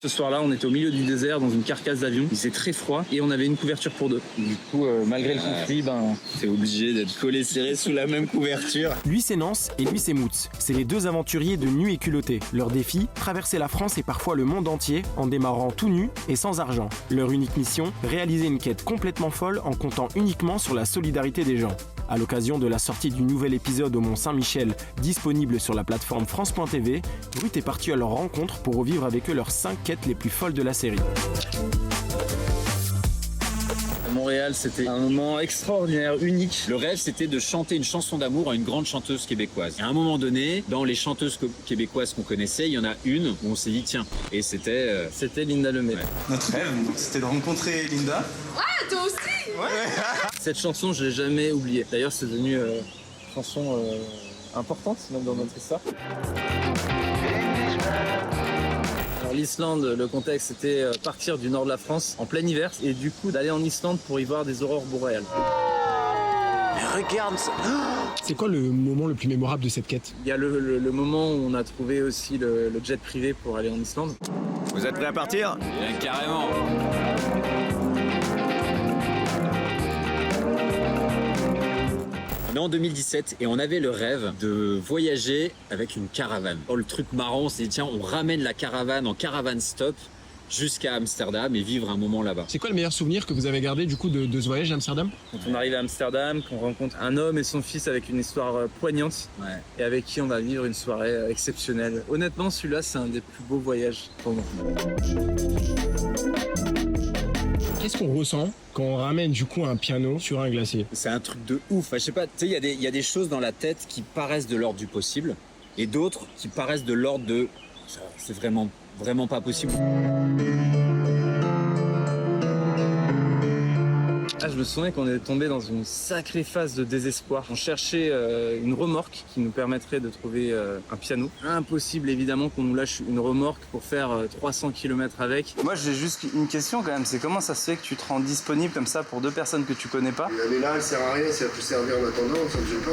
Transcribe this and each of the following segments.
Ce soir-là, on était au milieu du désert dans une carcasse d'avion. Il faisait très froid et on avait une couverture pour deux. Du coup, malgré le conflit, t'es obligé d'être collé serré sous la même couverture. Lui c'est Nance et lui c'est Moots. C'est les deux aventuriers de nu et culottés. Leur défi, traverser la France et parfois le monde entier en démarrant tout nu et sans argent. Leur unique mission, réaliser une quête complètement folle en comptant uniquement sur la solidarité des gens. À l'occasion de la sortie du nouvel épisode au Mont-Saint-Michel, disponible sur la plateforme France.tv, Brut est parti à leur rencontre pour revivre avec eux leurs 5 quêtes les plus folles de la série. à Montréal, c'était un moment extraordinaire, unique. Le rêve, c'était de chanter une chanson d'amour à une grande chanteuse québécoise. Et à un moment donné, dans les chanteuses québécoises qu'on connaissait, il y en a une où on s'est dit tiens. Et c'était... C'était Linda Lemay. Ouais. Notre rêve, donc, c'était de rencontrer Linda. Ah, toi aussi? Ouais. Cette chanson, je l'ai jamais oubliée. D'ailleurs, c'est devenu une chanson importante même dans notre histoire. Alors l'Islande, le contexte c'était partir du nord de la France en plein hiver et du coup d'aller en Islande pour y voir des aurores boréales. Mais regarde ça. C'est quoi le moment le plus mémorable de cette quête? Il y a le moment où on a trouvé aussi le jet privé pour aller en Islande. Vous êtes prêts à partir? Carrément. On est en 2017 et on avait le rêve de voyager avec une caravane. Oh, le truc marrant, c'est tiens, on ramène la caravane en caravane stop jusqu'à Amsterdam et vivre un moment là-bas. C'est quoi le meilleur souvenir que vous avez gardé du coup de ce voyage à Amsterdam? Quand on arrive à Amsterdam, qu'on rencontre un homme et son fils avec une histoire poignante et avec qui on va vivre une soirée exceptionnelle. Honnêtement, celui-là, c'est un des plus beaux voyages pour moi. Qu'est-ce qu'on ressent quand on ramène du coup un piano sur un glacier? C'est un truc de ouf. Enfin, je sais pas, tu sais, il y a des choses dans la tête qui paraissent de l'ordre du possible et d'autres qui paraissent de l'ordre de c'est vraiment pas possible. Ah, je me souviens qu'on est tombé dans une sacrée phase de désespoir. On cherchait une remorque qui nous permettrait de trouver un piano. Impossible évidemment qu'on nous lâche une remorque pour faire 300 km avec. Moi j'ai juste une question quand même, c'est comment ça se fait que tu te rends disponible comme ça pour deux personnes que tu connais pas? Mais là, elle sert à rien, si elle peut servir en attendant, ça me gêne pas.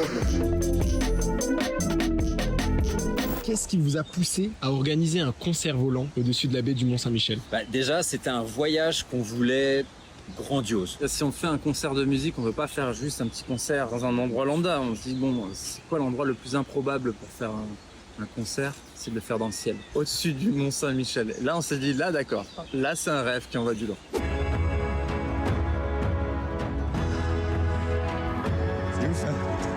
Qu'est-ce qui vous a poussé à organiser un concert volant au-dessus de la baie du Mont-Saint-Michel? Bah, déjà, c'était un voyage qu'on voulait grandiose. Si on fait un concert de musique, on veut pas faire juste un petit concert dans un endroit lambda. On se dit bon, c'est quoi l'endroit le plus improbable pour faire un concert? C'est de le faire dans le ciel, au-dessus du Mont Saint-Michel. Là, on s'est dit là, d'accord. Là, c'est un rêve qui envoie du lourd.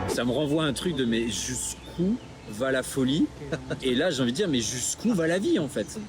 Ça me renvoie à un truc de mais jusqu'où va la folie? Et là, j'ai envie de dire mais jusqu'où va la vie en fait?